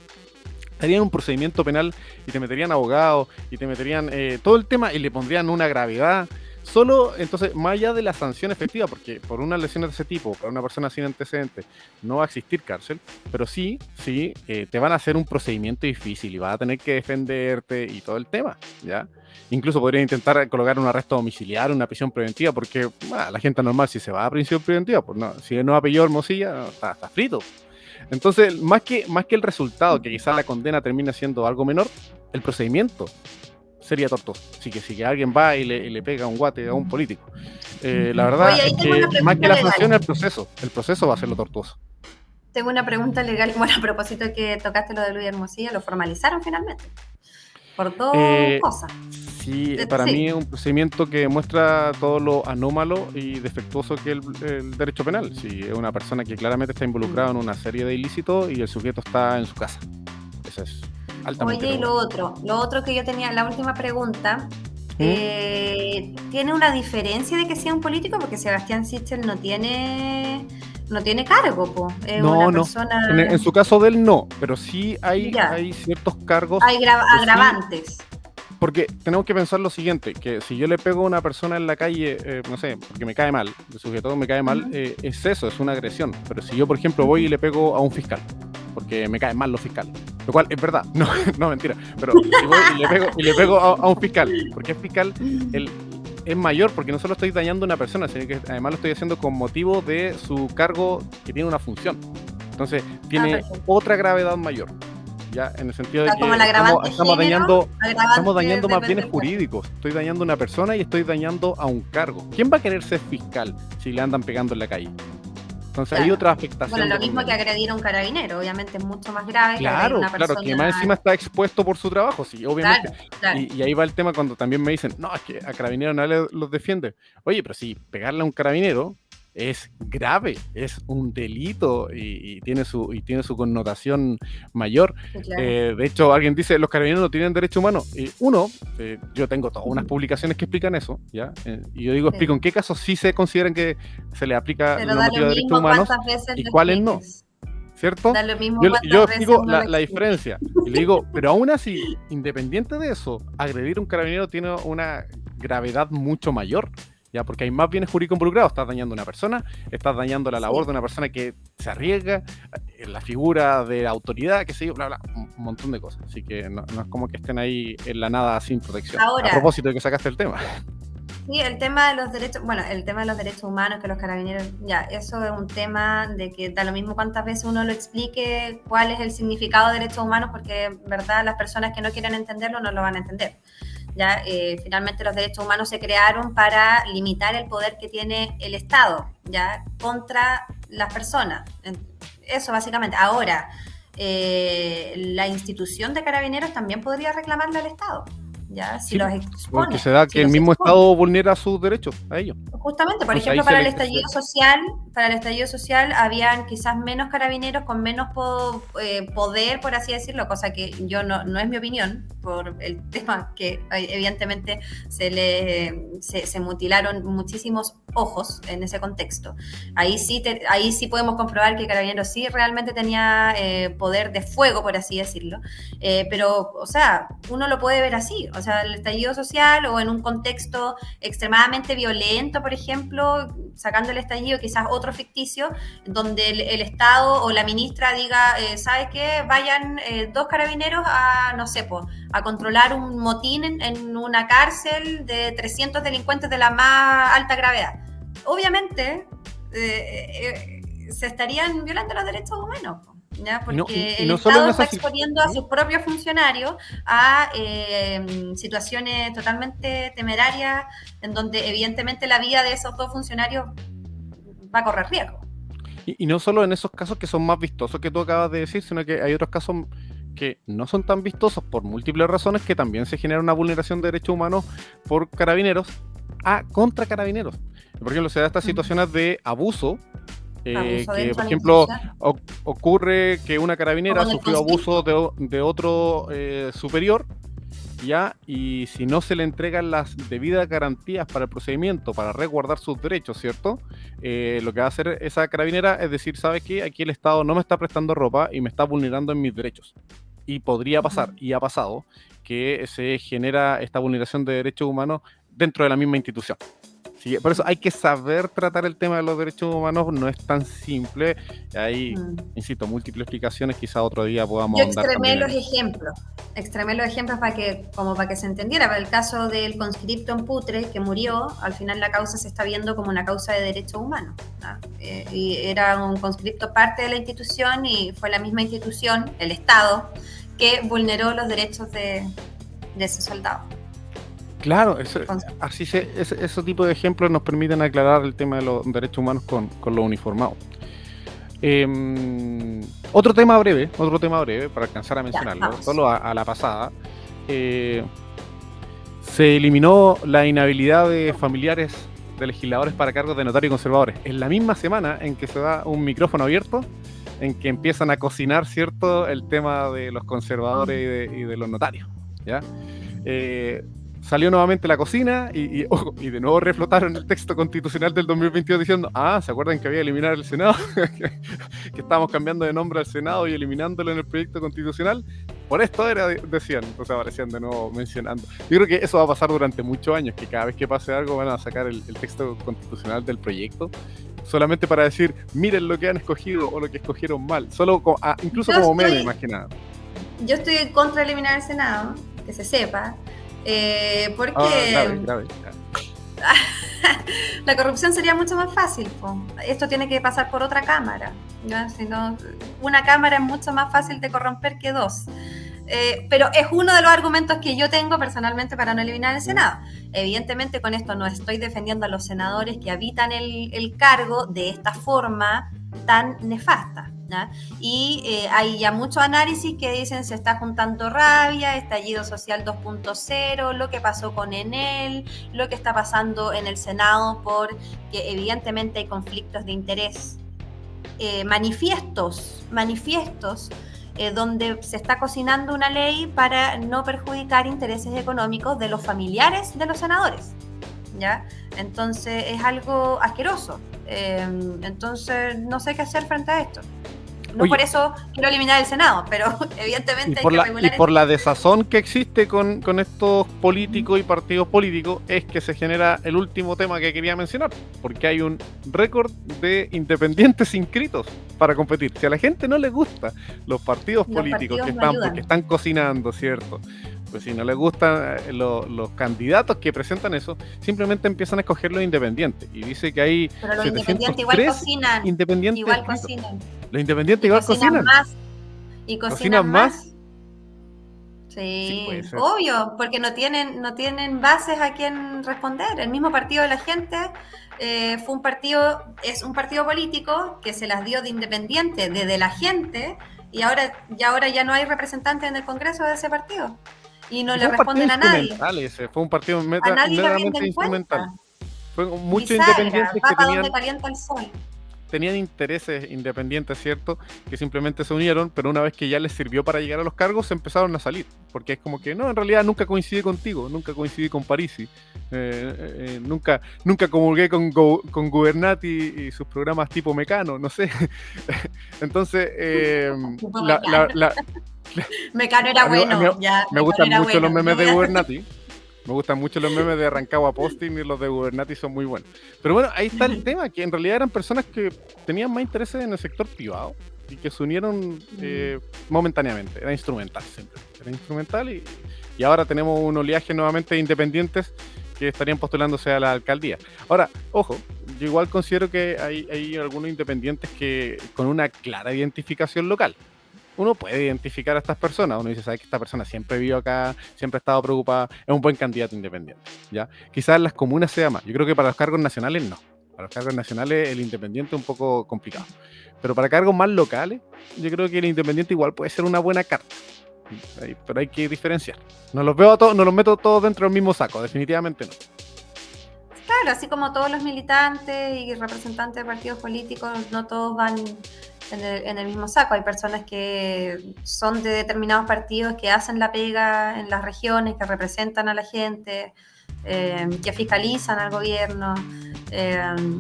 Harían un procedimiento penal y te meterían abogados y te meterían todo el tema y le pondrían una gravedad. Solo, entonces, más allá de la sanción efectiva, porque por una lesión de ese tipo, para una persona sin antecedentes, no va a existir cárcel, pero sí, te van a hacer un procedimiento difícil y vas a tener que defenderte y todo el tema, ¿ya? Incluso podrían intentar colocar un arresto domiciliario, una prisión preventiva, porque la gente normal, si se va a prisión preventiva, pues no, si no apellido Hermosilla, está frito. Entonces, más que el resultado, que quizás la condena termine siendo algo menor, el procedimiento sería tortuoso. Así que si alguien va y le pega un guate a un político, la verdad es que más que la sanción, el proceso va a ser lo tortuoso. Tengo una pregunta legal. Bueno, a propósito de que tocaste lo de Luis Hermosilla, ¿lo formalizaron finalmente? Por dos cosas. Sí, para mí es un procedimiento que muestra todo lo anómalo y defectuoso que es el derecho penal. Si es una persona que claramente está involucrada en una serie de ilícitos y el sujeto está en su casa. Eso es altamente. Oye, y lo otro que yo tenía, la última pregunta, ¿tiene una diferencia de que sea un político? Porque Sebastián Sichel no tiene cargo, po. Es una persona... En su caso de él no, pero sí hay ciertos cargos. Hay agravantes. Porque tenemos que pensar lo siguiente, que si yo le pego a una persona en la calle, no sé, porque me cae mal, el sujeto me cae mal, es eso, es una agresión. Pero si yo, por ejemplo, voy y le pego a un fiscal, porque me caen mal los fiscales, lo cual es verdad, no mentira, pero si voy y le pego a un fiscal, porque es fiscal, es mayor, porque no solo estoy dañando a una persona, sino que además lo estoy haciendo con motivo de su cargo que tiene una función. Entonces, tiene otra gravedad mayor. Ya, en el sentido de que estamos dañando más bienes jurídicos. Estoy dañando a una persona y estoy dañando a un cargo. ¿Quién va a querer ser fiscal si le andan pegando en la calle? Entonces hay otra afectación. Bueno, lo mismo que agredir a un carabinero, obviamente es mucho más grave. Claro, que más encima está expuesto por su trabajo, sí, obviamente. Claro. Y ahí va el tema cuando también me dicen, no, es que a carabineros nadie los defiende. Oye, pero si pegarle a un carabinero es grave, es un delito y tiene su connotación mayor. Sí, claro. De hecho, alguien dice, los carabineros no tienen derecho humano. Yo tengo todas unas publicaciones que explican eso, ¿ya? Y yo digo, explico en qué casos sí se consideran que se le aplica la normativa de derechos humanos y cuáles no. ¿Cierto? Yo explico la diferencia. Y le digo, pero aún así, independiente de eso, agredir a un carabinero tiene una gravedad mucho mayor. ¿Ya? Porque hay más bienes jurídicos involucrados. Estás dañando a una persona, estás dañando la labor de una persona que se arriesga, la figura de autoridad, qué sé yo, bla, bla, un montón de cosas. Así que no es como que estén ahí en la nada sin protección. Ahora, a propósito de que sacaste el tema. Sí, el tema de los derechos humanos, que los carabineros, ya, eso es un tema de que da lo mismo cuántas veces uno lo explique cuál es el significado de derechos humanos, porque, verdad, las personas que no quieran entenderlo no lo van a entender. Ya, finalmente los derechos humanos se crearon para limitar el poder que tiene el Estado, ya, contra las personas. Eso básicamente. Ahora, la institución de carabineros también podría reclamarle al Estado. ¿Ya? Si los expone, porque se da que el mismo Estado vulnera sus derechos a ellos. Justamente, por ejemplo, para el estallido social habían quizás menos carabineros con menos poder, por así decirlo, cosa que yo no es mi opinión, por el tema que evidentemente se mutilaron muchísimos ojos en ese contexto. Ahí sí podemos comprobar que Carabineros sí realmente tenía poder de fuego, por así decirlo, pero, o sea, uno lo puede ver así. O sea, el estallido social o en un contexto extremadamente violento, por ejemplo, sacando el estallido, quizás otro ficticio, donde el Estado o la ministra diga, ¿sabe qué? Vayan 2 carabineros a controlar un motín en una cárcel de 300 delincuentes de la más alta gravedad. obviamente se estarían violando los derechos humanos, ¿ya? Porque el Estado está exponiendo a sus propios funcionarios a situaciones totalmente temerarias, en donde evidentemente la vida de esos dos funcionarios va a correr riesgo. Y no solo en esos casos que son más vistosos que tú acabas de decir, sino que hay otros casos que no son tan vistosos por múltiples razones, que también se genera una vulneración de derechos humanos por carabineros contra carabineros. Por ejemplo, se da estas situaciones de abuso, que por ejemplo ocurre que una carabinera sufrió abuso de otro superior, ¿ya? Y si no se le entregan las debidas garantías para el procedimiento, para resguardar sus derechos, ¿cierto? Lo que va a hacer esa carabinera es decir, ¿sabes qué? Aquí el Estado no me está prestando ropa y me está vulnerando en mis derechos. Y podría pasar, y ha pasado, que se genera esta vulneración de derechos humanos dentro de la misma institución. Sí, por eso hay que saber tratar el tema de los derechos humanos, no es tan simple. Hay, insisto, múltiples explicaciones, quizá otro día podamos ahondar. Yo extremé los ejemplos para que se entendiera. Para el caso del conscripto en Putre, que murió, al final la causa se está viendo como una causa de derechos humanos, ¿no? Y era un conscripto parte de la institución y fue la misma institución, el Estado, que vulneró los derechos de ese soldado. Claro, ese tipo de ejemplos nos permiten aclarar el tema de los derechos humanos con los uniformados. Otro tema breve, para alcanzar a mencionarlo, solo a la pasada. Se eliminó la inhabilidad de familiares de legisladores para cargos de notarios y conservadores. En la misma semana en que se da un micrófono abierto, en que empiezan a cocinar, ¿cierto?, el tema de los conservadores y de los notarios, ¿ya? Salió nuevamente la cocina y de nuevo reflotaron el texto constitucional del 2022 diciendo, ¿se acuerdan que había eliminado el Senado? que estábamos cambiando de nombre al Senado y eliminándolo en el proyecto constitucional. Por esto decían, entonces aparecían de nuevo mencionando. Yo creo que eso va a pasar durante muchos años, que cada vez que pase algo van a sacar el texto constitucional del proyecto, solamente para decir, miren lo que han escogido o lo que escogieron mal, incluso como meme, más que nada. Yo estoy en contra de eliminar el Senado, que se sepa. Porque grave. La corrupción sería mucho más fácil, po. Esto tiene que pasar por otra cámara, ¿no? Si no, una cámara es mucho más fácil de corromper que dos. Pero es uno de los argumentos que yo tengo personalmente para no eliminar el Senado. Evidentemente con esto no estoy defendiendo a los senadores que habitan el cargo de esta forma tan nefasta, ¿no? Y hay ya muchos análisis que dicen se está juntando rabia, estallido social 2.0, lo que pasó con Enel, lo que está pasando en el Senado, porque evidentemente hay conflictos de interés, manifiestos, donde se está cocinando una ley para no perjudicar intereses económicos de los familiares de los senadores, ¿ya? Entonces es algo asqueroso. Entonces no sé qué hacer frente a esto. No por eso quiero eliminar el Senado, pero evidentemente hay que regular. Y por la desazón que existe con estos políticos y partidos políticos, es que se genera el último tema que quería mencionar, porque hay un récord de independientes inscritos para competir. Si a la gente no le gusta los partidos políticos porque están cocinando, ¿cierto? Pues si no les gustan los candidatos que presentan eso, simplemente empiezan a escoger los independientes. Y dice que hay. Pero los independientes igual cocinan. Los independientes igual cocinan. Y cocinan más. Sí, obvio, porque no tienen bases a quien responder. El mismo Partido de la Gente es un partido político que se las dio de independiente desde la gente, y ahora ya no hay representantes en el Congreso de ese partido. Y no le responden a nadie. Fue un partido netamente instrumental. Fue muchos independientes que tenían intereses independientes, ¿cierto? Que simplemente se unieron, pero una vez que ya les sirvió para llegar a los cargos, se empezaron a salir. Porque es como que, no, en realidad nunca coincidí contigo, nunca coincidí con Parisi, nunca comulgué con Gubernati y sus programas tipo Mecano, no sé. Entonces, Mecano era bueno. Me gustan mucho los memes de Gubernati. Me gustan mucho los memes de Rancagua Posting, y los de Gubernati son muy buenos. Pero bueno, ahí está el tema, que en realidad eran personas que tenían más intereses en el sector privado y que se unieron momentáneamente. Era instrumental siempre. Era instrumental y ahora tenemos un oleaje nuevamente de independientes que estarían postulándose a la alcaldía. Ahora, ojo, yo igual considero que hay algunos independientes que con una clara identificación local. Uno puede identificar a estas personas, uno dice, ¿sabes que esta persona siempre vivió acá, siempre ha estado preocupada, es un buen candidato independiente? ¿Ya? Quizás en las comunas sea más, yo creo que para los cargos nacionales no, para los cargos nacionales el independiente es un poco complicado, pero para cargos más locales, yo creo que el independiente igual puede ser una buena carta, pero hay que diferenciar. No los veo a todos, no los meto todos dentro del mismo saco, definitivamente no. Claro, así como todos los militantes y representantes de partidos políticos, no todos van en el mismo saco. Hay personas que son de determinados partidos que hacen la pega en las regiones, que representan a la gente, que fiscalizan al gobierno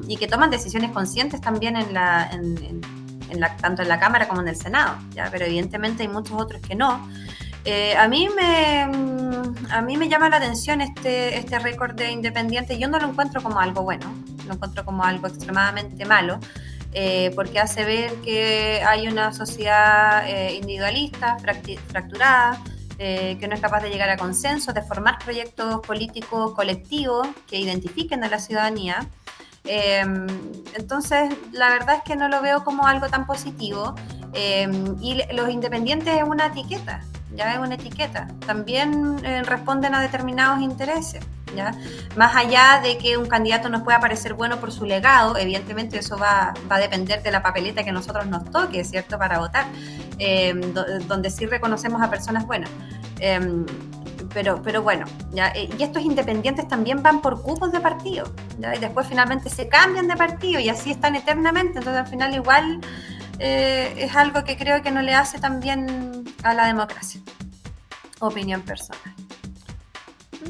y que toman decisiones conscientes también tanto en la Cámara como en el Senado, ¿ya? Pero evidentemente hay muchos otros que no. A mí me llama la atención este récord de independiente. Yo no lo encuentro como algo bueno, lo encuentro como algo extremadamente malo, porque hace ver que hay una sociedad individualista, fracturada, que no es capaz de llegar a consensos, de formar proyectos políticos colectivos que identifiquen a la ciudadanía. Entonces, la verdad es que no lo veo como algo tan positivo. Y los independientes es una etiqueta, ya es una etiqueta. También responden a determinados intereses, ¿ya? Más allá de que un candidato nos pueda parecer bueno por su legado, evidentemente eso va a depender de la papeleta que nosotros nos toque, ¿cierto?, para votar, donde sí reconocemos a personas buenas. Pero bueno, ¿ya? Y estos independientes también van por cupos de partido, ¿ya? Y después finalmente se cambian de partido y así están eternamente, entonces al final igual es algo que creo que no le hace tan bien a la democracia. Opinión personal.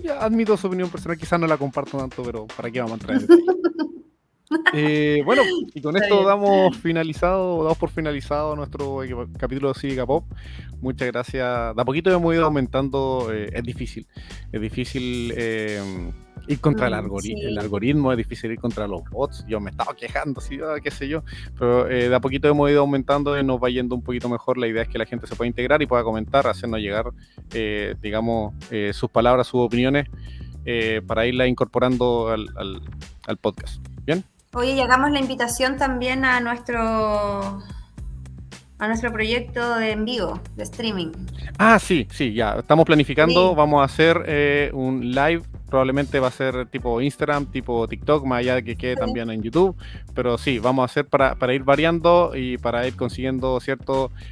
Ya admito su opinión personal, quizás no la comparto tanto, pero ¿para qué vamos a entrar en bueno, y con esto damos por finalizado nuestro capítulo de Cívica Pop. Muchas gracias. De a poquito hemos ido aumentando. Es difícil ir contra el algoritmo, es difícil ir contra los bots. Yo me estaba quejando, ¿sí? Qué sé yo, pero de a poquito hemos ido aumentando y nos va yendo un poquito mejor. La idea es que la gente se pueda integrar y pueda comentar, hacernos llegar, sus palabras, sus opiniones, para irla incorporando al podcast. ¿Bien? Oye, y hagamos la invitación también a nuestro proyecto de en vivo, de streaming. Sí, ya, estamos planificando, sí. Vamos a hacer un live, probablemente va a ser tipo Instagram, tipo TikTok, más allá de que quede también en YouTube, pero sí, vamos a hacer para ir variando y para ir consiguiendo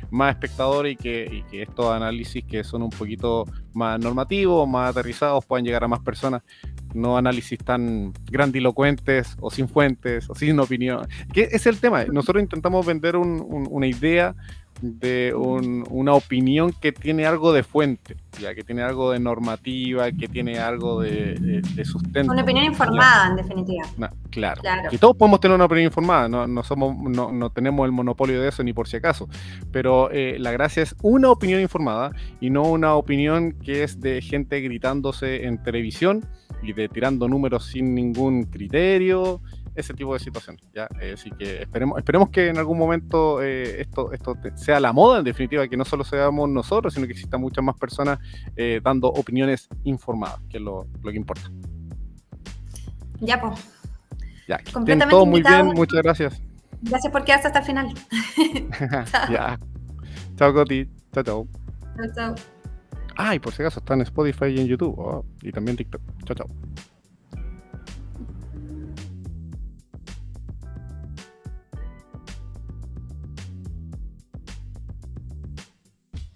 más espectadores y que estos análisis que son un poquito más normativos, más aterrizados, puedan llegar a más personas. No análisis tan grandilocuentes o sin fuentes o sin opinión. ¿Qué es el tema? Nosotros intentamos vender una idea de una opinión que tiene algo de fuente, ya que tiene algo de normativa, que tiene algo de sustento. Una opinión informada, en definitiva. Claro. Y todos podemos tener una opinión informada, no tenemos el monopolio de eso ni por si acaso, pero la gracia es una opinión informada y no una opinión que es de gente gritándose en televisión y tirando números sin ningún criterio, ese tipo de situación, ¿ya? Así que esperemos que en algún momento esto sea la moda, en definitiva, que no solo seamos nosotros, sino que existan muchas más personas dando opiniones informadas, que es lo que importa. Ya, pues. Ya, estén todos muy bien, muchas gracias. Gracias por quedarse hasta el final. Ya. Chao, Coti. Chao. Chao. Y por si acaso está en Spotify y en YouTube, y también TikTok. Chao.